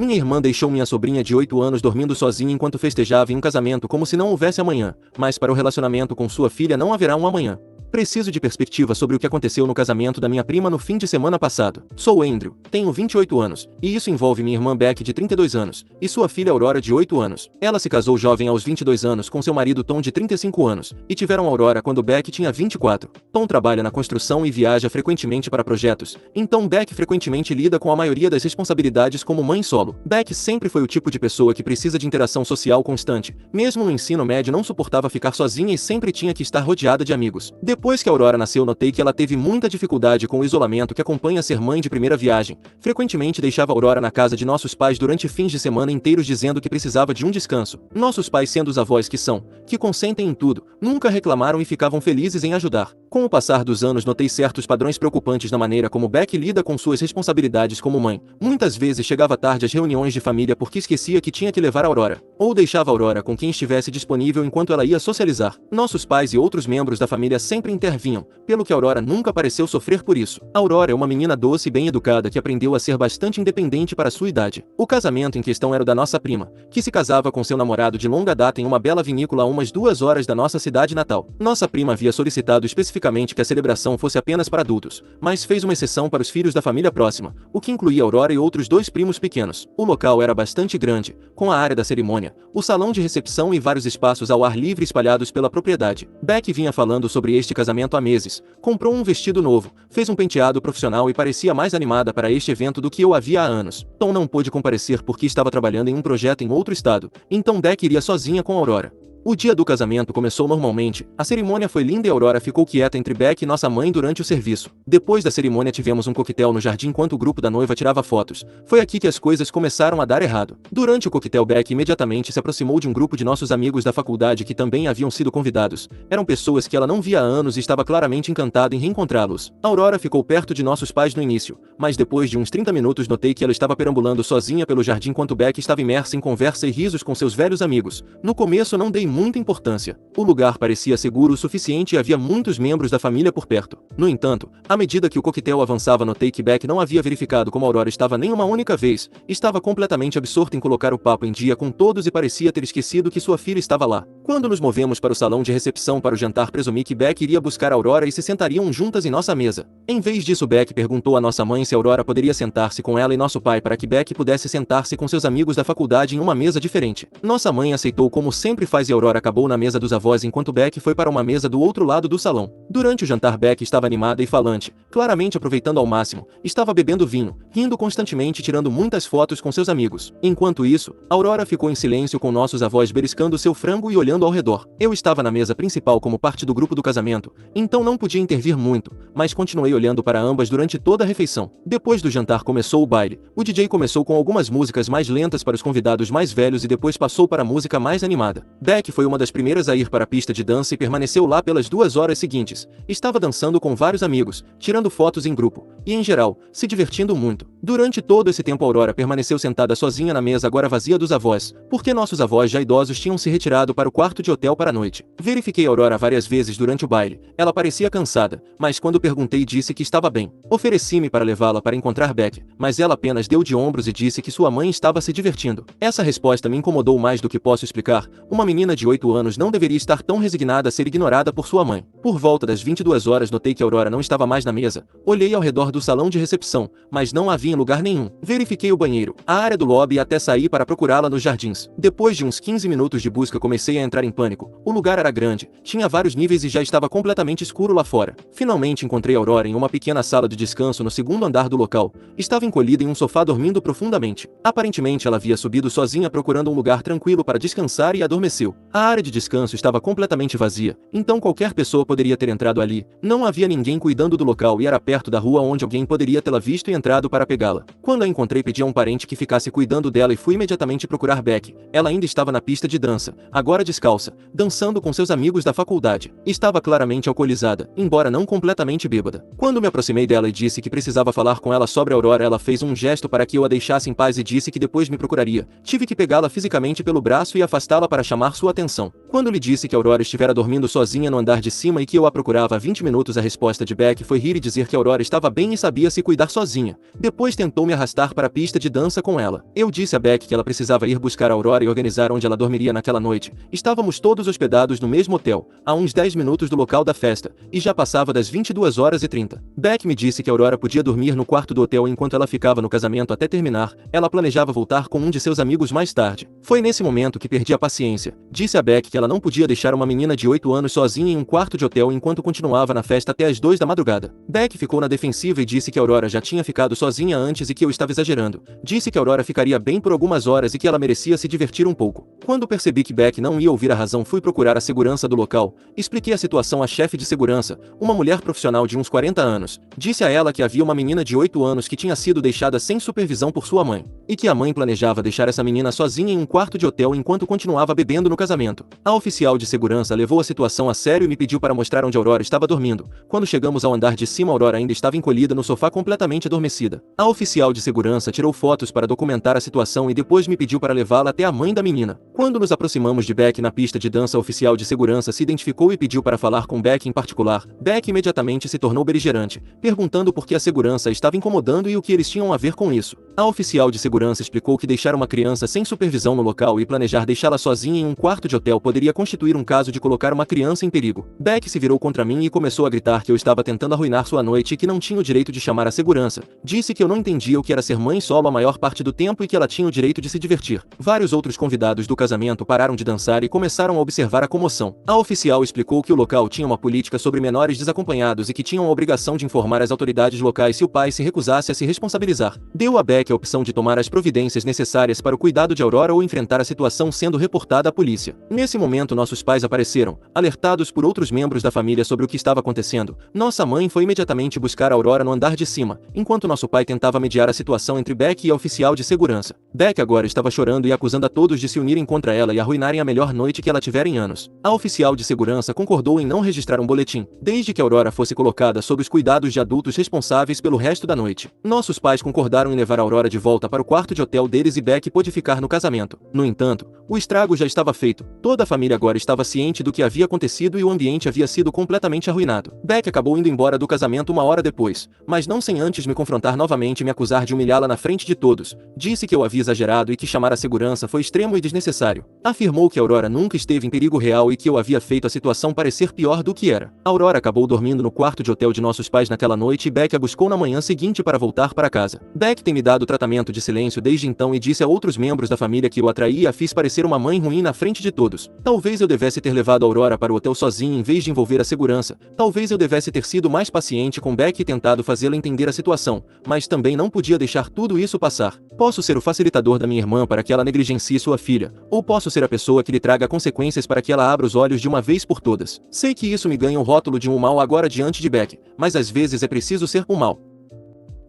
Minha irmã deixou minha sobrinha de 8 anos dormindo sozinha enquanto festejava em um casamento como se não houvesse amanhã, mas para o relacionamento com sua filha não haverá um amanhã. Preciso de perspectiva sobre o que aconteceu no casamento da minha prima no fim de semana passado. Sou Andrew, tenho 28 anos, e isso envolve minha irmã Beck de 32 anos, e sua filha Aurora de 8 anos. Ela se casou jovem aos 22 anos com seu marido Tom de 35 anos, e tiveram Aurora quando Beck tinha 24. Tom trabalha na construção e viaja frequentemente para projetos, então Beck frequentemente lida com a maioria das responsabilidades como mãe solo. Beck sempre foi o tipo de pessoa que precisa de interação social constante, mesmo no ensino médio não suportava ficar sozinha e sempre tinha que estar rodeada de amigos. Depois que Aurora nasceu, notei que ela teve muita dificuldade com o isolamento que acompanha ser mãe de primeira viagem. Frequentemente deixava Aurora na casa de nossos pais durante fins de semana inteiros dizendo que precisava de um descanso. Nossos pais, sendo os avós que são, que consentem em tudo, nunca reclamaram e ficavam felizes em ajudar. Com o passar dos anos notei certos padrões preocupantes na maneira como Beck lida com suas responsabilidades como mãe. Muitas vezes chegava tarde às reuniões de família porque esquecia que tinha que levar Aurora, ou deixava Aurora com quem estivesse disponível enquanto ela ia socializar. Nossos pais e outros membros da família sempre intervinham, pelo que Aurora nunca pareceu sofrer por isso. Aurora é uma menina doce e bem educada que aprendeu a ser bastante independente para sua idade. O casamento em questão era o da nossa prima, que se casava com seu namorado de longa data em uma bela vinícola a umas 2 horas da nossa cidade natal. Nossa prima havia solicitado especificamente que a celebração fosse apenas para adultos, mas fez uma exceção para os filhos da família próxima, o que incluía Aurora e outros 2 primos pequenos. O local era bastante grande, com a área da cerimônia, o salão de recepção e vários espaços ao ar livre espalhados pela propriedade. Beck vinha falando sobre este casamento há meses, comprou um vestido novo, fez um penteado profissional e parecia mais animada para este evento do que eu havia há anos. Tom não pôde comparecer porque estava trabalhando em um projeto em outro estado, então Beck iria sozinha com Aurora. O dia do casamento começou normalmente, a cerimônia foi linda e Aurora ficou quieta entre Beck e nossa mãe durante o serviço. Depois da cerimônia tivemos um coquetel no jardim enquanto o grupo da noiva tirava fotos. Foi aqui que as coisas começaram a dar errado. Durante o coquetel Beck imediatamente se aproximou de um grupo de nossos amigos da faculdade que também haviam sido convidados. Eram pessoas que ela não via há anos e estava claramente encantada em reencontrá-los. Aurora ficou perto de nossos pais no início, mas depois de uns 30 minutos notei que ela estava perambulando sozinha pelo jardim enquanto Beck estava imersa em conversa e risos com seus velhos amigos. No começo não dei muita importância. O lugar parecia seguro o suficiente e havia muitos membros da família por perto. No entanto, à medida que o coquetel avançava notei que Beck não havia verificado como Aurora estava nem uma única vez, estava completamente absorta em colocar o papo em dia com todos e parecia ter esquecido que sua filha estava lá. Quando nos movemos para o salão de recepção para o jantar presumi que Beck iria buscar Aurora e se sentariam juntas em nossa mesa. Em vez disso Beck perguntou à nossa mãe se Aurora poderia sentar-se com ela e nosso pai para que Beck pudesse sentar-se com seus amigos da faculdade em uma mesa diferente. Nossa mãe aceitou como sempre faz e Aurora acabou na mesa dos avós enquanto Beck foi para uma mesa do outro lado do salão. Durante o jantar Beck estava animada e falante, claramente aproveitando ao máximo, estava bebendo vinho, rindo constantemente e tirando muitas fotos com seus amigos. Enquanto isso, Aurora ficou em silêncio com nossos avós beliscando seu frango e olhando ao redor. Eu estava na mesa principal como parte do grupo do casamento, então não podia intervir muito, mas continuei olhando para ambas durante toda a refeição. Depois do jantar começou o baile. O DJ começou com algumas músicas mais lentas para os convidados mais velhos e depois passou para a música mais animada. Beck foi uma das primeiras a ir para a pista de dança e permaneceu lá pelas 2 horas seguintes. Estava dançando com vários amigos, tirando fotos em grupo, e em geral, se divertindo muito. Durante todo esse tempo Aurora permaneceu sentada sozinha na mesa agora vazia dos avós, porque nossos avós já idosos tinham se retirado para o quarto de hotel para a noite. Verifiquei Aurora várias vezes durante o baile. Ela parecia cansada, mas quando perguntei disse que estava bem. Ofereci-me para levá-la para encontrar Beck, mas ela apenas deu de ombros e disse que sua mãe estava se divertindo. Essa resposta me incomodou mais do que posso explicar. Uma menina de 8 anos não deveria estar tão resignada a ser ignorada por sua mãe. Por volta das 22 horas notei que Aurora não estava mais na mesa. Olhei ao redor do salão de recepção, mas não a vi em lugar nenhum. Verifiquei o banheiro, a área do lobby e até saí para procurá-la nos jardins. Depois de uns 15 minutos de busca comecei a entrar em pânico. O lugar era grande, tinha vários níveis e já estava completamente escuro lá fora. Finalmente encontrei Aurora em uma pequena sala de descanso no segundo andar do local. Estava encolhida em um sofá dormindo profundamente. Aparentemente ela havia subido sozinha procurando um lugar tranquilo para descansar e adormeceu. A área de descanso estava completamente vazia, então qualquer pessoa poderia ter entrado ali. Não havia ninguém cuidando do local e era perto da rua onde alguém poderia tê-la visto e entrado para pegá-la. Quando a encontrei pedi a um parente que ficasse cuidando dela e fui imediatamente procurar Beck. Ela ainda estava na pista de dança, agora descansando descalça, dançando com seus amigos da faculdade. Estava claramente alcoolizada, embora não completamente bêbada. Quando me aproximei dela e disse que precisava falar com ela sobre Aurora, ela fez um gesto para que eu a deixasse em paz e disse que depois me procuraria. Tive que pegá-la fisicamente pelo braço e afastá-la para chamar sua atenção. Quando lhe disse que Aurora estivera dormindo sozinha no andar de cima e que eu a procurava há 20 minutos, a resposta de Beck foi rir e dizer que Aurora estava bem e sabia se cuidar sozinha. Depois tentou me arrastar para a pista de dança com ela. Eu disse a Beck que ela precisava ir buscar Aurora e organizar onde ela dormiria naquela noite. Estávamos todos hospedados no mesmo hotel, a uns 10 minutos do local da festa, e já passava das 22h30. Beck me disse que Aurora podia dormir no quarto do hotel enquanto ela ficava no casamento até terminar. Ela planejava voltar com um de seus amigos mais tarde. Foi nesse momento que perdi a paciência. Disse a Beck que ela não podia deixar uma menina de 8 anos sozinha em um quarto de hotel enquanto continuava na festa até as 2 da madrugada. Beck ficou na defensiva e disse que Aurora já tinha ficado sozinha antes e que eu estava exagerando. Disse que Aurora ficaria bem por algumas horas e que ela merecia se divertir um pouco. Quando percebi que Beck não ia ouvir a razão, fui procurar a segurança do local. Expliquei a situação à chefe de segurança, uma mulher profissional de uns 40 anos. Disse a ela que havia uma menina de 8 anos que tinha sido deixada sem supervisão por sua mãe, e que a mãe planejava deixar essa menina sozinha em um quarto de hotel enquanto continuava bebendo no casamento. A oficial de segurança levou a situação a sério e me pediu para mostrar onde Aurora estava dormindo. Quando chegamos ao andar de cima, Aurora ainda estava encolhida no sofá completamente adormecida. A oficial de segurança tirou fotos para documentar a situação e depois me pediu para levá-la até a mãe da menina. Quando nos aproximamos de Beck na pista de dança, a oficial de segurança se identificou e pediu para falar com Beck em particular. Beck imediatamente se tornou beligerante, perguntando por que a segurança estava incomodando e o que eles tinham a ver com isso. A oficial de segurança explicou que deixar uma criança sem supervisão no local e planejar deixá-la sozinha em um quarto de hotel poderia constituir um caso de colocar uma criança em perigo. Beck se virou contra mim e começou a gritar que eu estava tentando arruinar sua noite e que não tinha o direito de chamar a segurança. Disse que eu não entendia o que era ser mãe solo a maior parte do tempo e que ela tinha o direito de se divertir. Vários outros convidados do casamento pararam de dançar e começaram a observar a comoção. A oficial explicou que o local tinha uma política sobre menores desacompanhados e que tinham a obrigação de informar as autoridades locais se o pai se recusasse a se responsabilizar. Deu a Beck a opção de tomar as providências necessárias para o cuidado de Aurora ou enfrentar a situação sendo reportada à polícia. Nesse momento, nossos pais apareceram, alertados por outros membros da família sobre o que estava acontecendo. Nossa mãe foi imediatamente buscar Aurora no andar de cima, enquanto nosso pai tentava mediar a situação entre Beck e a oficial de segurança. Beck agora estava chorando e acusando a todos de se unirem contra ela e arruinarem a melhor noite que ela tivera em anos. A oficial de segurança concordou em não registrar um boletim, desde que Aurora fosse colocada sob os cuidados de adultos responsáveis pelo resto da noite. Nossos pais concordaram em levar Aurora de volta para o quarto de hotel deles e Beck pôde ficar no casamento. No entanto, o estrago já estava feito. Toda a família agora estava ciente do que havia acontecido e o ambiente havia sido completamente arruinado. Beck acabou indo embora do casamento uma hora depois, mas não sem antes me confrontar novamente e me acusar de humilhá-la na frente de todos. Disse que eu havia exagerado e que chamar a segurança foi extremo e desnecessário. Afirmou que Aurora nunca esteve em perigo real e que eu havia feito a situação parecer pior do que era. Aurora acabou dormindo no quarto de hotel de nossos pais naquela noite e Beck a buscou na manhã seguinte para voltar para casa. Beck tem me dado tratamento de silêncio desde então e disse a outros membros da família que eu a traí e a fiz parecer uma mãe ruim na frente de todos. Talvez eu devesse ter levado Aurora para o hotel sozinha em vez de envolver a segurança. Talvez eu devesse ter sido mais paciente com Beck e tentado fazê-la entender a situação, mas também não podia deixar tudo isso passar. Posso ser o facilitador da minha irmã para que ela negligencie sua filha, ou posso ser a pessoa que lhe traga consequências para que ela abra os olhos de uma vez por todas. Sei que isso me ganha o rótulo de um mal agora diante de Beck, mas às vezes é preciso ser um mal.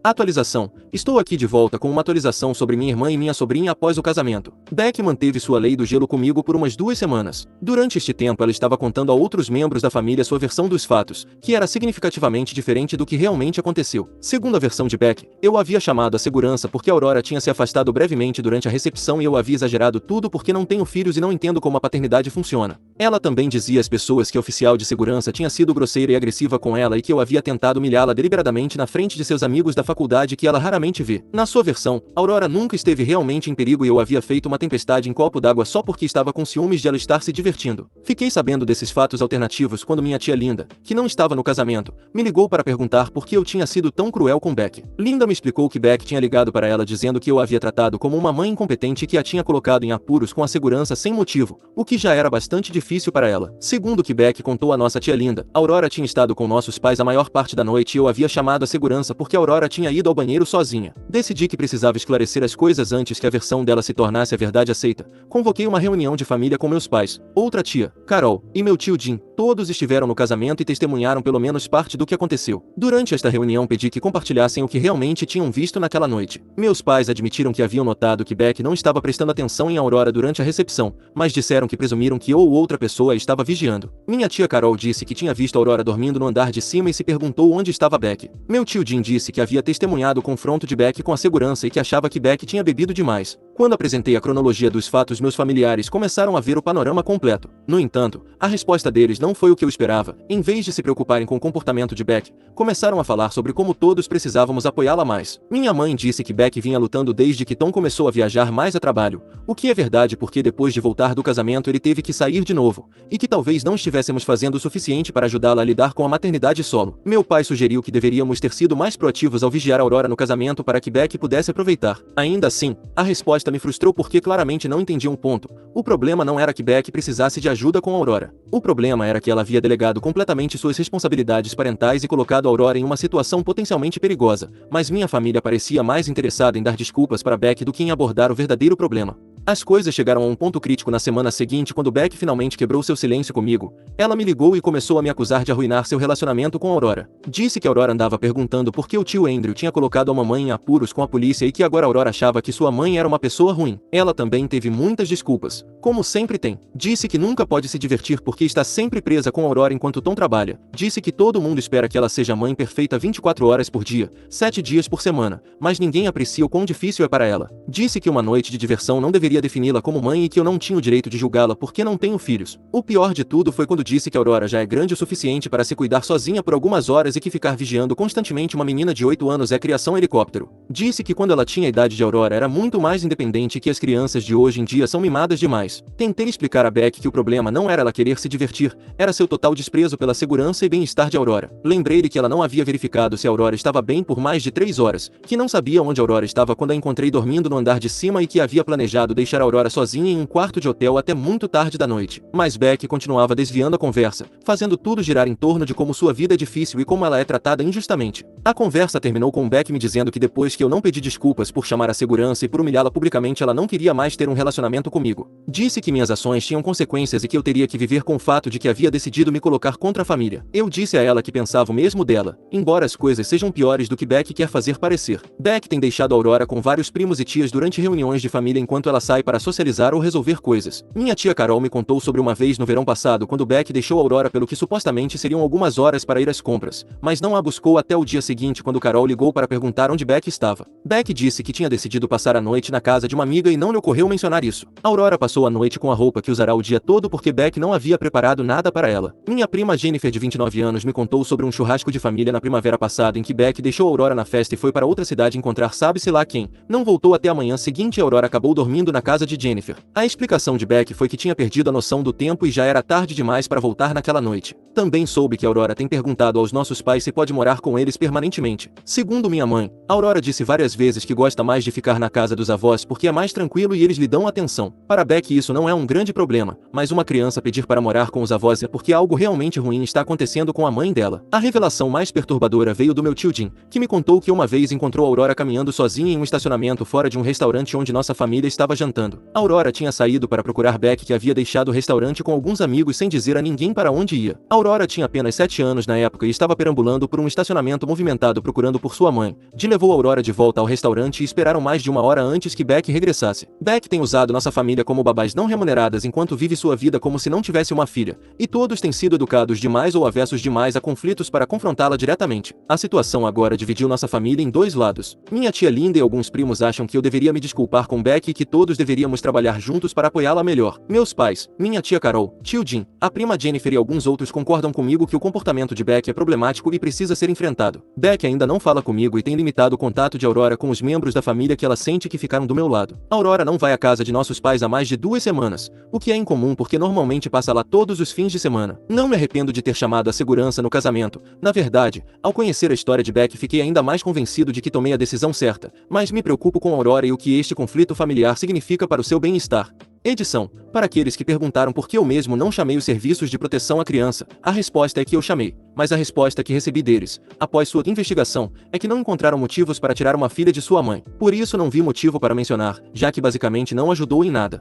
Atualização. Estou aqui de volta com uma atualização sobre minha irmã e minha sobrinha após o casamento. Beck manteve sua lei do gelo comigo por umas 2 semanas. Durante este tempo ela estava contando a outros membros da família sua versão dos fatos, que era significativamente diferente do que realmente aconteceu. Segundo a versão de Beck, eu havia chamado a segurança porque a Aurora tinha se afastado brevemente durante a recepção e eu havia exagerado tudo porque não tenho filhos e não entendo como a paternidade funciona. Ela também dizia às pessoas que a oficial de segurança tinha sido grosseira e agressiva com ela e que eu havia tentado humilhá-la deliberadamente na frente de seus amigos da faculdade que ela raramente vê. Na sua versão, Aurora nunca esteve realmente em perigo e eu havia feito uma tempestade em copo d'água só porque estava com ciúmes de ela estar se divertindo. Fiquei sabendo desses fatos alternativos quando minha tia Linda, que não estava no casamento, me ligou para perguntar por que eu tinha sido tão cruel com Beck. Linda me explicou que Beck tinha ligado para ela dizendo que eu a havia tratado como uma mãe incompetente que a tinha colocado em apuros com a segurança sem motivo, o que já era bastante difícil para ela. Segundo o que Beck contou à nossa tia Linda, Aurora tinha estado com nossos pais a maior parte da noite e eu havia chamado a segurança porque Aurora tinha ido ao banheiro sozinha. Decidi que precisava esclarecer as coisas antes que a versão dela se tornasse a verdade aceita. Convoquei uma reunião de família com meus pais, outra tia, Carol, e meu tio Jim. Todos estiveram no casamento e testemunharam pelo menos parte do que aconteceu. Durante esta reunião pedi que compartilhassem o que realmente tinham visto naquela noite. Meus pais admitiram que haviam notado que Beck não estava prestando atenção em Aurora durante a recepção, mas disseram que presumiram que ou outra pessoa a estava vigiando. Minha tia Carol disse que tinha visto Aurora dormindo no andar de cima e se perguntou onde estava Beck. Meu tio Jim disse que havia testemunhado o confronto de Beck com a segurança e que achava que Beck tinha bebido demais. Quando apresentei a cronologia dos fatos, meus familiares começaram a ver o panorama completo. No entanto, a resposta deles não foi o que eu esperava. Em vez de se preocuparem com o comportamento de Beck, começaram a falar sobre como todos precisávamos apoiá-la mais. Minha mãe disse que Beck vinha lutando desde que Tom começou a viajar mais a trabalho, o que é verdade porque depois de voltar do casamento ele teve que sair de novo, e que talvez não estivéssemos fazendo o suficiente para ajudá-la a lidar com a maternidade solo. Meu pai sugeriu que deveríamos ter sido mais proativos ao vigiar Aurora no casamento para que Beck pudesse aproveitar. Ainda assim, a resposta me frustrou porque claramente não entendi um ponto. O problema não era que Beck precisasse de ajuda com Aurora. O problema era que ela havia delegado completamente suas responsabilidades parentais e colocado Aurora em uma situação potencialmente perigosa, mas minha família parecia mais interessada em dar desculpas para Beck do que em abordar o verdadeiro problema. As coisas chegaram a um ponto crítico na semana seguinte quando Beck finalmente quebrou seu silêncio comigo. Ela me ligou e começou a me acusar de arruinar seu relacionamento com Aurora. Disse que Aurora andava perguntando por que o tio Andrew tinha colocado a mamãe em apuros com a polícia e que agora Aurora achava que sua mãe era uma pessoa ruim. Ela também teve muitas desculpas, como sempre tem. Disse que nunca pode se divertir porque está sempre presa com Aurora enquanto Tom trabalha. Disse que todo mundo espera que ela seja mãe perfeita 24 horas por dia, 7 dias por semana, mas ninguém aprecia o quão difícil é para ela. Disse que uma noite de diversão não deveria defini-la como mãe e que eu não tinha o direito de julgá-la porque não tenho filhos. O pior de tudo foi quando disse que Aurora já é grande o suficiente para se cuidar sozinha por algumas horas e que ficar vigiando constantemente uma menina de 8 anos é criação helicóptero. Disse que quando ela tinha a idade de Aurora era muito mais independente e que as crianças de hoje em dia são mimadas demais. Tentei explicar a Beck que o problema não era ela querer se divertir, era seu total desprezo pela segurança e bem-estar de Aurora. Lembrei-lhe que ela não havia verificado se Aurora estava bem por mais de 3 horas, que não sabia onde Aurora estava quando a encontrei dormindo no andar de cima e que havia planejado deixar Aurora sozinha em um quarto de hotel até muito tarde da noite. Mas Beck continuava desviando a conversa, fazendo tudo girar em torno de como sua vida é difícil e como ela é tratada injustamente. A conversa terminou com Beck me dizendo que depois que eu não pedi desculpas por chamar a segurança e por humilhá-la publicamente, ela não queria mais ter um relacionamento comigo. Disse que minhas ações tinham consequências e que eu teria que viver com o fato de que havia decidido me colocar contra a família. Eu disse a ela que pensava o mesmo dela, embora as coisas sejam piores do que Beck quer fazer parecer. Beck tem deixado Aurora com vários primos e tias durante reuniões de família enquanto ela sai para socializar ou resolver coisas. Minha tia Carol me contou sobre uma vez no verão passado quando Beck deixou Aurora pelo que supostamente seriam algumas horas para ir às compras, mas não a buscou até o dia seguinte quando Carol ligou para perguntar onde Beck estava. Beck disse que tinha decidido passar a noite na casa de uma amiga e não lhe ocorreu mencionar isso. Aurora passou a noite com a roupa que usará o dia todo porque Beck não havia preparado nada para ela. Minha prima Jennifer, de 29 anos, me contou sobre um churrasco de família na primavera passada em que Beck deixou Aurora na festa e foi para outra cidade encontrar sabe-se lá quem. Não voltou até a manhã seguinte e Aurora acabou dormindo na casa de Jennifer. A explicação de Beck foi que tinha perdido a noção do tempo e já era tarde demais para voltar naquela noite. Também soube que Aurora tem perguntado aos nossos pais se pode morar com eles permanentemente. Segundo minha mãe, Aurora disse várias vezes que gosta mais de ficar na casa dos avós porque é mais tranquilo e eles lhe dão atenção. Para Beck isso não é um grande problema, mas uma criança pedir para morar com os avós é porque algo realmente ruim está acontecendo com a mãe dela. A revelação mais perturbadora veio do meu tio Jim, que me contou que uma vez encontrou Aurora caminhando sozinha em um estacionamento fora de um restaurante onde nossa família estava jantando. Aurora tinha saído para procurar Beck, que havia deixado o restaurante com alguns amigos sem dizer a ninguém para onde ia. Aurora tinha apenas 7 anos na época e estava perambulando por um estacionamento movimentado procurando por sua mãe. Jim levou Aurora de volta ao restaurante e esperaram mais de uma hora antes que Beck regressasse. Beck tem usado nossa família como babás não remuneradas enquanto vive sua vida como se não tivesse uma filha, e todos têm sido educados demais ou avessos demais a conflitos para confrontá-la diretamente. A situação agora dividiu nossa família em dois lados. Minha tia Linda e alguns primos acham que eu deveria me desculpar com Beck e que todos deveríamos trabalhar juntos para apoiá-la melhor. Meus pais, minha tia Carol, tio Jim, a prima Jennifer e alguns outros concordam comigo que o comportamento de Beck é problemático e precisa ser enfrentado. Beck ainda não fala comigo e tem limitado o contato de Aurora com os membros da família que ela sente que ficaram do meu lado. Aurora não vai à casa de nossos pais há mais de 2 semanas, o que é incomum porque normalmente passa lá todos os fins de semana. Não me arrependo de ter chamado a segurança no casamento. Na verdade, ao conhecer a história de Beck fiquei ainda mais convencido de que tomei a decisão certa, mas me preocupo com Aurora e o que este conflito familiar significa para o seu bem-estar. Edição. Para aqueles que perguntaram por que eu mesmo não chamei os serviços de proteção à criança, a resposta é que eu chamei, mas a resposta que recebi deles, após sua investigação, é que não encontraram motivos para tirar uma filha de sua mãe. Por isso não vi motivo para mencionar, já que basicamente não ajudou em nada.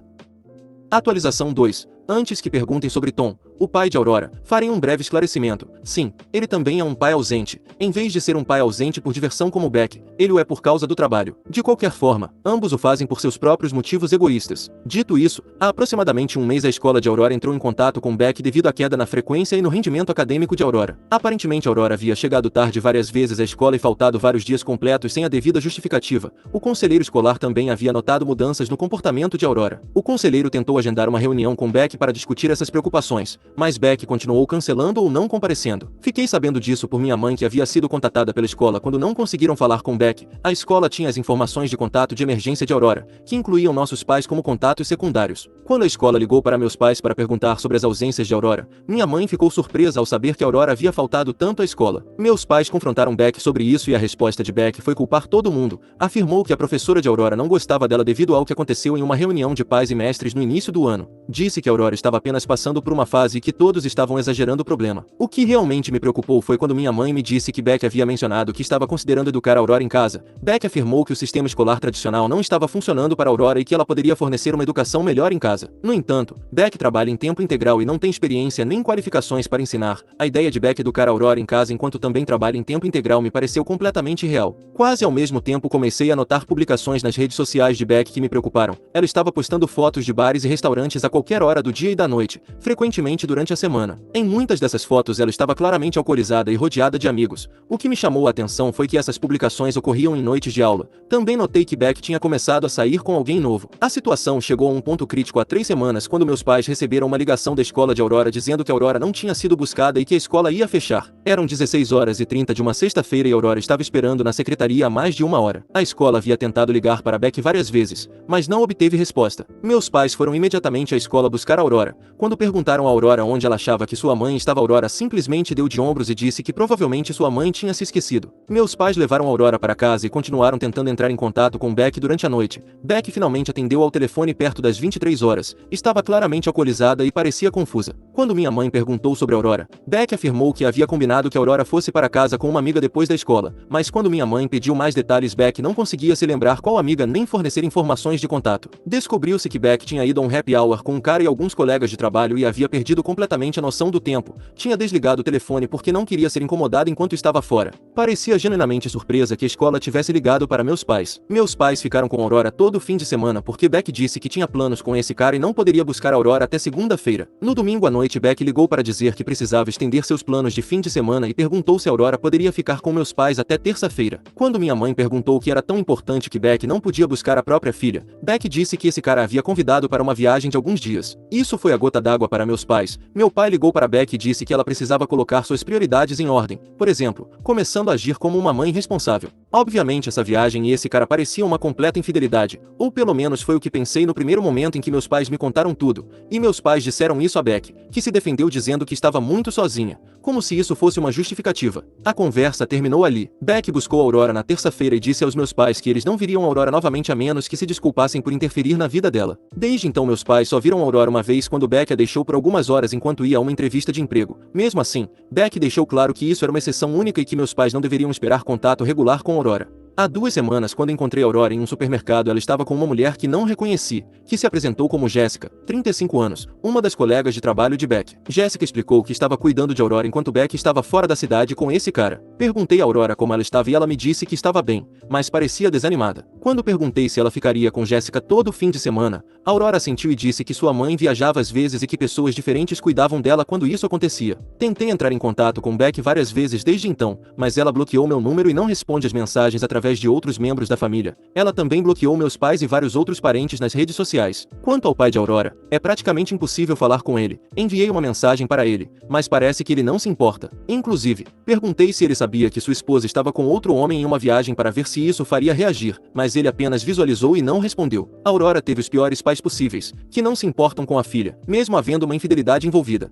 Atualização 2. Antes que perguntem sobre Tom, o pai de Aurora, farei um breve esclarecimento. Sim, ele também é um pai ausente. Em vez de ser um pai ausente por diversão como Beck, ele o é por causa do trabalho. De qualquer forma, ambos o fazem por seus próprios motivos egoístas. Dito isso, há aproximadamente um mês a escola de Aurora entrou em contato com Beck devido à queda na frequência e no rendimento acadêmico de Aurora. Aparentemente Aurora havia chegado tarde várias vezes à escola e faltado vários dias completos sem a devida justificativa. O conselheiro escolar também havia notado mudanças no comportamento de Aurora. O conselheiro tentou agendar uma reunião com Beck para discutir essas preocupações, mas Beck continuou cancelando ou não comparecendo. Fiquei sabendo disso por minha mãe, que havia sido contatada pela escola quando não conseguiram falar com Beck. A escola tinha as informações de contato de emergência de Aurora, que incluíam nossos pais como contatos secundários. Quando a escola ligou para meus pais para perguntar sobre as ausências de Aurora, minha mãe ficou surpresa ao saber que Aurora havia faltado tanto à escola. Meus pais confrontaram Beck sobre isso e a resposta de Beck foi culpar todo mundo. Afirmou que a professora de Aurora não gostava dela devido ao que aconteceu em uma reunião de pais e mestres no início do ano. Disse que Aurora estava apenas passando por uma fase e que todos estavam exagerando o problema. O que realmente me preocupou foi quando minha mãe me disse que Beck havia mencionado que estava considerando educar Aurora em casa. Beck afirmou que o sistema escolar tradicional não estava funcionando para Aurora e que ela poderia fornecer uma educação melhor em casa. No entanto, Beck trabalha em tempo integral e não tem experiência nem qualificações para ensinar. A ideia de Beck educar Aurora em casa enquanto também trabalha em tempo integral me pareceu completamente irreal. Quase ao mesmo tempo comecei a notar publicações nas redes sociais de Beck que me preocuparam. Ela estava postando fotos de bares e restaurantes a qualquer hora do dia e da noite, frequentemente durante a semana. Em muitas dessas fotos ela estava claramente alcoolizada e rodeada de amigos. O que me chamou a atenção foi que essas publicações ocorriam em noites de aula. Também notei que Beck tinha começado a sair com alguém novo. A situação chegou a um ponto crítico há 3 semanas quando meus pais receberam uma ligação da escola de Aurora dizendo que Aurora não tinha sido buscada e que a escola ia fechar. Eram 16h30 de uma sexta-feira e Aurora estava esperando na secretaria há mais de 1 hora. A escola havia tentado ligar para Beck várias vezes, mas não obteve resposta. Meus pais foram imediatamente à escola buscar Aurora. Quando perguntaram a Aurora onde ela achava que sua mãe estava, Aurora simplesmente deu de ombros e disse que provavelmente sua mãe tinha se esquecido. Meus pais levaram Aurora para casa e continuaram tentando entrar em contato com Beck durante a noite. Beck finalmente atendeu ao telefone perto das 23 horas. Estava claramente alcoolizada e parecia confusa. Quando minha mãe perguntou sobre Aurora, Beck afirmou que havia combinado que Aurora fosse para casa com uma amiga depois da escola, mas quando minha mãe pediu mais detalhes, Beck não conseguia se lembrar qual amiga nem fornecer informações de contato. Descobriu-se que Beck tinha ido a um happy hour com um cara e alguns colegas de trabalho e havia perdido completamente a noção do tempo. Tinha desligado o telefone porque não queria ser incomodada enquanto estava fora. Parecia genuinamente surpresa que a escola tivesse ligado para meus pais. Meus pais ficaram com Aurora todo o fim de semana porque Beck disse que tinha planos com esse cara e não poderia buscar Aurora até segunda-feira. No domingo à noite, Beck ligou para dizer que precisava estender seus planos de fim de semana e perguntou se Aurora poderia ficar com meus pais até terça-feira. Quando minha mãe perguntou o que era tão importante que Beck não podia buscar a própria filha, Beck disse que esse cara havia convidado para uma viagem de alguns dias. Isso foi a gota d'água para meus pais. Meu pai ligou para Beck e disse que ela precisava colocar suas prioridades em ordem. Por exemplo, começando a agir como uma mãe responsável. Obviamente essa viagem e esse cara pareciam uma completa infidelidade, ou pelo menos foi o que pensei no primeiro momento em que meus pais me contaram tudo. E meus pais disseram isso a Beck, que se defendeu dizendo que estava muito sozinha, como se isso fosse uma justificativa. A conversa terminou ali. Beck buscou Aurora na terça-feira e disse aos meus pais que eles não viriam Aurora novamente a menos que se desculpassem por interferir na vida dela. Desde então meus pais só viram Aurora uma vez quando Beck a deixou por algumas horas enquanto ia a uma entrevista de emprego. Mesmo assim, Beck deixou claro que isso era uma exceção única e que meus pais não deveriam esperar contato regular com Aurora. Há 2 semanas, quando encontrei Aurora em um supermercado, ela estava com uma mulher que não reconheci, que se apresentou como Jéssica, 35 anos, uma das colegas de trabalho de Beck. Jéssica explicou que estava cuidando de Aurora enquanto Beck estava fora da cidade com esse cara. Perguntei a Aurora como ela estava e ela me disse que estava bem, mas parecia desanimada. Quando perguntei se ela ficaria com Jéssica todo o fim de semana, Aurora assentiu e disse que sua mãe viajava às vezes e que pessoas diferentes cuidavam dela quando isso acontecia. Tentei entrar em contato com Beck várias vezes desde então, mas ela bloqueou meu número e não responde as mensagens através de outros membros da família. Ela também bloqueou meus pais e vários outros parentes nas redes sociais. Quanto ao pai de Aurora, é praticamente impossível falar com ele. Enviei uma mensagem para ele, mas parece que ele não se importa. Inclusive, perguntei se ele sabia que sua esposa estava com outro homem em uma viagem para ver se isso faria reagir, mas ele apenas visualizou e não respondeu. Aurora teve os piores pais possíveis, que não se importam com a filha, mesmo havendo uma infidelidade envolvida.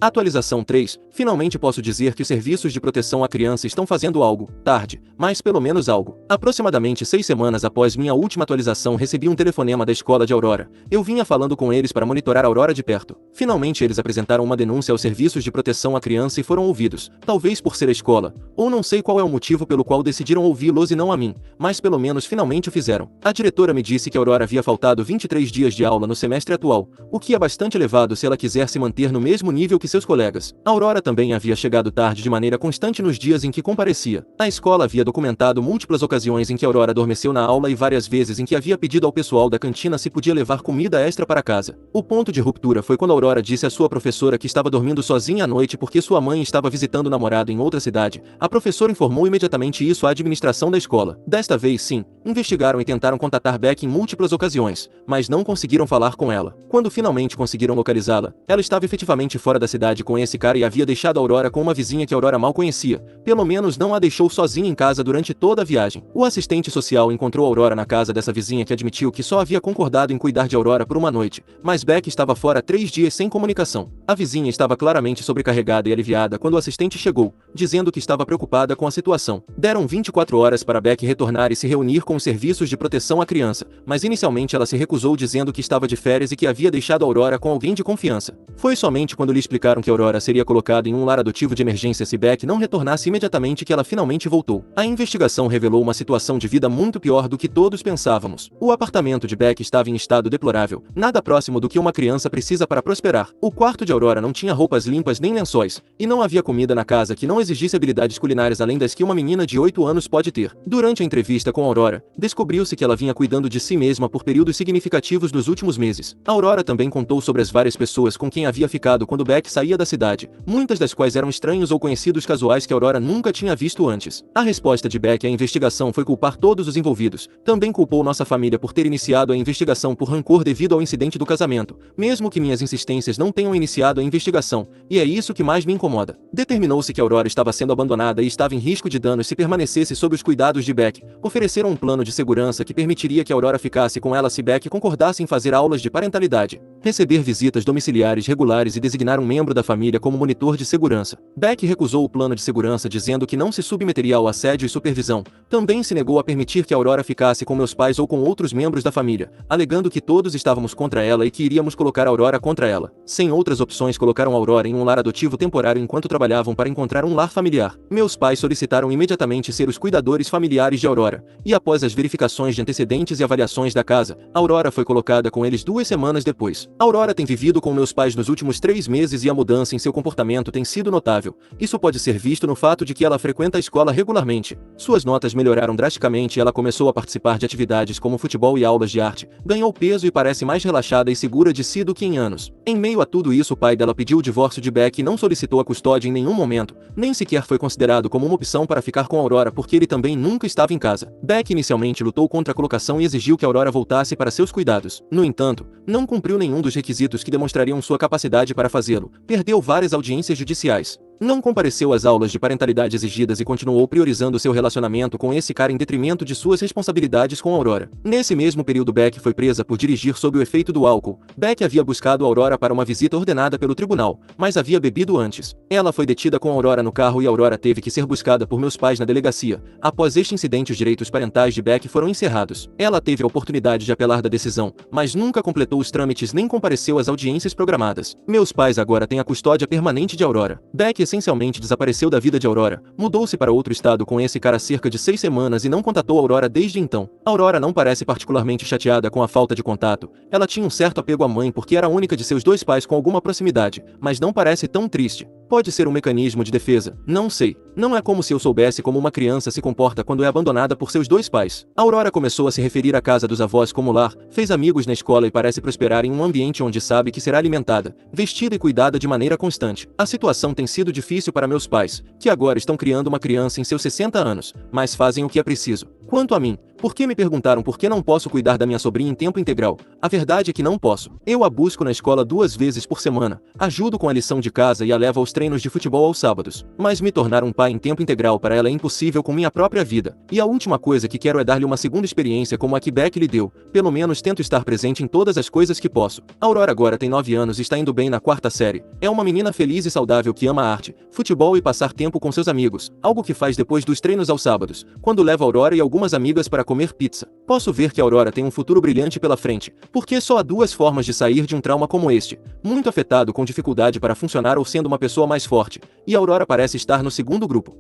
Atualização 3. Finalmente posso dizer que os serviços de proteção à criança estão fazendo algo, tarde, mas pelo menos algo. Aproximadamente 6 semanas após minha última atualização recebi um telefonema da escola de Aurora. Eu vinha falando com eles para monitorar a Aurora de perto. Finalmente eles apresentaram uma denúncia aos serviços de proteção à criança e foram ouvidos, talvez por ser a escola, ou não sei qual é o motivo pelo qual decidiram ouvi-los e não a mim, mas pelo menos finalmente o fizeram. A diretora me disse que a Aurora havia faltado 23 dias de aula no semestre atual, o que é bastante elevado se ela quiser se manter no mesmo nível que seus colegas. A Aurora também havia chegado tarde de maneira constante nos dias em que comparecia. A escola havia documentado múltiplas ocasiões em que a Aurora adormeceu na aula e várias vezes em que havia pedido ao pessoal da cantina se podia levar comida extra para casa. O ponto de ruptura foi quando a Aurora disse à sua professora que estava dormindo sozinha à noite porque sua mãe estava visitando o namorado em outra cidade. A professora informou imediatamente isso à administração da escola. Desta vez, sim, investigaram e tentaram contatar Beck em múltiplas ocasiões, mas não conseguiram falar com ela. Quando finalmente conseguiram localizá-la, ela estava efetivamente fora da cidade com esse cara e havia deixado a Aurora com uma vizinha que a Aurora mal conhecia. Pelo menos não a deixou sozinha em casa durante toda a viagem. O assistente social encontrou a Aurora na casa dessa vizinha que admitiu que só havia concordado em cuidar de Aurora por uma noite, mas Beck estava fora 3 dias sem comunicação. A vizinha estava claramente sobrecarregada e aliviada quando o assistente chegou, dizendo que estava preocupada com a situação. Deram 24 horas para Beck retornar e se reunir com os serviços de proteção à criança, mas inicialmente ela se recusou dizendo que estava de férias e que havia deixado a Aurora com alguém de confiança. Foi somente quando lhe explicaram que a Aurora seria colocada em um lar adotivo de emergência se Beck não retornasse imediatamente que ela finalmente voltou. A investigação revelou uma situação de vida muito pior do que todos pensávamos. O apartamento de Beck estava em estado deplorável, nada próximo do que uma criança precisa para prosperar. O quarto de Aurora não tinha roupas limpas nem lençóis, e não havia comida na casa que não exigisse habilidades culinárias além das que uma menina de 8 anos pode ter. Durante a entrevista com a Aurora, descobriu-se que ela vinha cuidando de si mesma por períodos significativos nos últimos meses. A Aurora também contou sobre as várias pessoas com quem havia ficado quando Beck saía da cidade, muitas das quais eram estranhos ou conhecidos casuais que a Aurora nunca tinha visto antes. A resposta de Beck à investigação foi culpar todos os envolvidos. Também culpou nossa família por ter iniciado a investigação por rancor devido ao incidente do casamento, mesmo que minhas insistências não tenham iniciado a investigação, e é isso que mais me incomoda. Determinou-se que a Aurora estava sendo abandonada e estava em risco de danos se permanecesse sob os cuidados de Beck. Ofereceram um plano de segurança que permitiria que a Aurora ficasse com ela se Beck concordasse em fazer aulas de parentalidade, receber visitas domiciliares regulares e designar um membro da família como monitor de segurança. Beck recusou o plano de segurança dizendo que não se submeteria ao assédio e supervisão. Também se negou a permitir que a Aurora ficasse com meus pais ou com outros membros da família, alegando que todos estávamos contra ela e que iríamos colocar a Aurora contra ela. Sem outras opções, colocaram a Aurora em um lar adotivo temporário enquanto trabalhavam para encontrar um lar familiar. Meus pais solicitaram imediatamente ser os cuidadores familiares de Aurora, e após as verificações de antecedentes e avaliações da casa, a Aurora foi colocada com eles 2 semanas depois. A Aurora tem vivido com meus pais nos últimos 3 meses e a mudança em seu comportamento tem sido notável. Isso pode ser visto no fato de que ela frequenta a escola regularmente. Suas notas melhoraram drasticamente e ela começou a participar de atividades como futebol e aulas de arte, ganhou peso e parece mais relaxada e segura de si do que em anos. Em meio a tudo isso, o pai dela pediu o divórcio de Beck e não solicitou a custódia em nenhum momento, nem sequer foi considerado como uma opção para ficar com Aurora porque ele também nunca estava em casa. Beck inicialmente lutou contra a colocação e exigiu que Aurora voltasse para seus cuidados. No entanto, não cumpriu nenhum dos requisitos que demonstrariam sua capacidade para fazê-lo, perdeu várias audiências judiciais, não compareceu às aulas de parentalidade exigidas e continuou priorizando seu relacionamento com esse cara em detrimento de suas responsabilidades com Aurora. Nesse mesmo período, Beck foi presa por dirigir sob o efeito do álcool. Beck havia buscado Aurora para uma visita ordenada pelo tribunal, mas havia bebido antes. Ela foi detida com Aurora no carro e Aurora teve que ser buscada por meus pais na delegacia. Após este incidente, os direitos parentais de Beck foram encerrados. Ela teve a oportunidade de apelar da decisão, mas nunca completou os trâmites nem compareceu às audiências programadas. Meus pais agora têm a custódia permanente de Aurora. Beck essencialmente desapareceu da vida de Aurora, mudou-se para outro estado com esse cara há cerca de 6 semanas e não contatou Aurora desde então. Aurora não parece particularmente chateada com a falta de contato. Ela tinha um certo apego à mãe porque era a única de seus 2 pais com alguma proximidade, mas não parece tão triste. Pode ser um mecanismo de defesa, não sei. Não é como se eu soubesse como uma criança se comporta quando é abandonada por seus 2 pais. Aurora começou a se referir à casa dos avós como lar, fez amigos na escola e parece prosperar em um ambiente onde sabe que será alimentada, vestida e cuidada de maneira constante. A situação tem sido difícil para meus pais, que agora estão criando uma criança em seus 60 anos, mas fazem o que é preciso. Quanto a mim, Por que me perguntaram por que não posso cuidar da minha sobrinha em tempo integral? A verdade é que não posso. Eu a busco na escola 2 vezes por semana, ajudo com a lição de casa e a levo aos treinos de futebol aos sábados. Mas me tornar um pai em tempo integral para ela é impossível com minha própria vida. E a última coisa que quero é dar-lhe uma segunda experiência como a que Beck lhe deu. Pelo menos tento estar presente em todas as coisas que posso. A Aurora agora tem 9 anos e está indo bem na 4ª série. É uma menina feliz e saudável que ama arte, futebol e passar tempo com seus amigos, algo que faz depois dos treinos aos sábados, quando leva a Aurora e algumas amigas para comer pizza. Posso ver que a Aurora tem um futuro brilhante pela frente, porque só há 2 formas de sair de um trauma como este: muito afetado com dificuldade para funcionar ou sendo uma pessoa mais forte, e a Aurora parece estar no segundo grupo.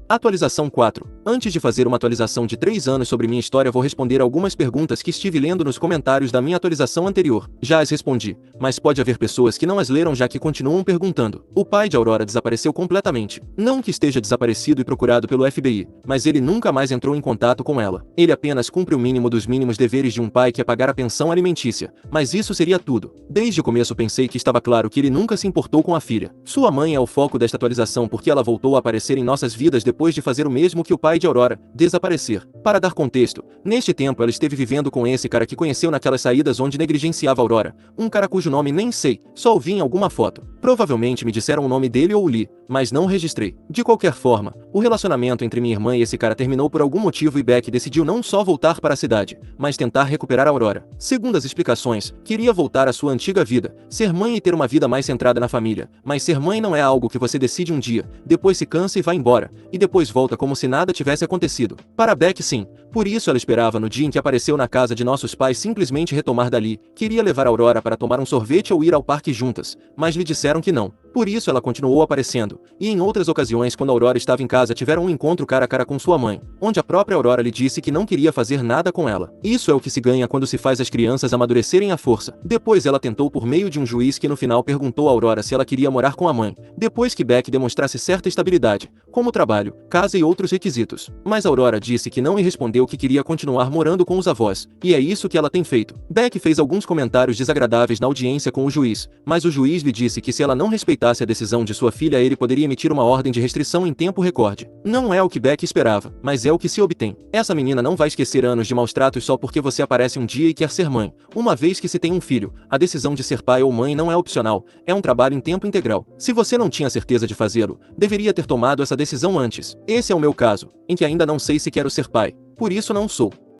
Atualização 4. Antes de fazer uma atualização de 3 anos sobre minha história, vou responder algumas perguntas que estive lendo nos comentários da minha atualização anterior. Já as respondi, mas pode haver pessoas que não as leram já que continuam perguntando. O pai de Aurora desapareceu completamente. Não que esteja desaparecido e procurado pelo FBI, mas ele nunca mais entrou em contato com ela. Ele apenas cumpre o mínimo dos mínimos deveres de um pai, que é pagar a pensão alimentícia. Mas isso seria tudo. Desde o começo pensei que estava claro que ele nunca se importou com a filha. Sua mãe é o foco desta atualização porque ela voltou a aparecer em nossas vidas depois de fazer o mesmo que o pai de Aurora, desaparecer. Para dar contexto, neste tempo ela esteve vivendo com esse cara que conheceu naquelas saídas onde negligenciava Aurora, um cara cujo nome nem sei, só ouvi em alguma foto. Provavelmente me disseram o nome dele ou o li, mas não registrei. De qualquer forma, o relacionamento entre minha irmã e esse cara terminou por algum motivo e Beck decidiu não só voltar para a cidade, mas tentar recuperar a Aurora. Segundo as explicações, queria voltar à sua antiga vida, ser mãe e ter uma vida mais centrada na família. Mas ser mãe não é algo que você decide um dia, depois se cansa e vai embora, e depois volta como se nada tivesse acontecido. Para Beck, sim. Por isso ela esperava no dia em que apareceu na casa de nossos pais simplesmente retomar dali. Queria levar a Aurora para tomar um sorvete ou ir ao parque juntas, mas lhe disseram que não. Por isso ela continuou aparecendo, e em outras ocasiões quando a Aurora estava em casa tiveram um encontro cara a cara com sua mãe, onde a própria Aurora lhe disse que não queria fazer nada com ela. Isso é o que se ganha quando se faz as crianças amadurecerem à força. Depois ela tentou por meio de um juiz que no final perguntou a Aurora se ela queria morar com a mãe, depois que Beck demonstrasse certa estabilidade, como trabalho, casa e outros requisitos. Mas a Aurora disse que não e respondeu que queria continuar morando com os avós, e é isso que ela tem feito. Beck fez alguns comentários desagradáveis na audiência com o juiz, mas o juiz lhe disse que se ela não respeitasse a decisão de sua filha, ele poderia emitir uma ordem de restrição em tempo recorde. Não é o que Beck esperava, mas é o que se obtém. Essa menina não vai esquecer anos de maus tratos só porque você aparece um dia e quer ser mãe. Uma vez que se tem um filho, a decisão de ser pai ou mãe não é opcional, é um trabalho em tempo integral. Se você não tinha certeza de fazê-lo, deveria ter tomado essa decisão antes. Esse é o meu caso, em que ainda não sei se quero ser pai. Por isso não sou.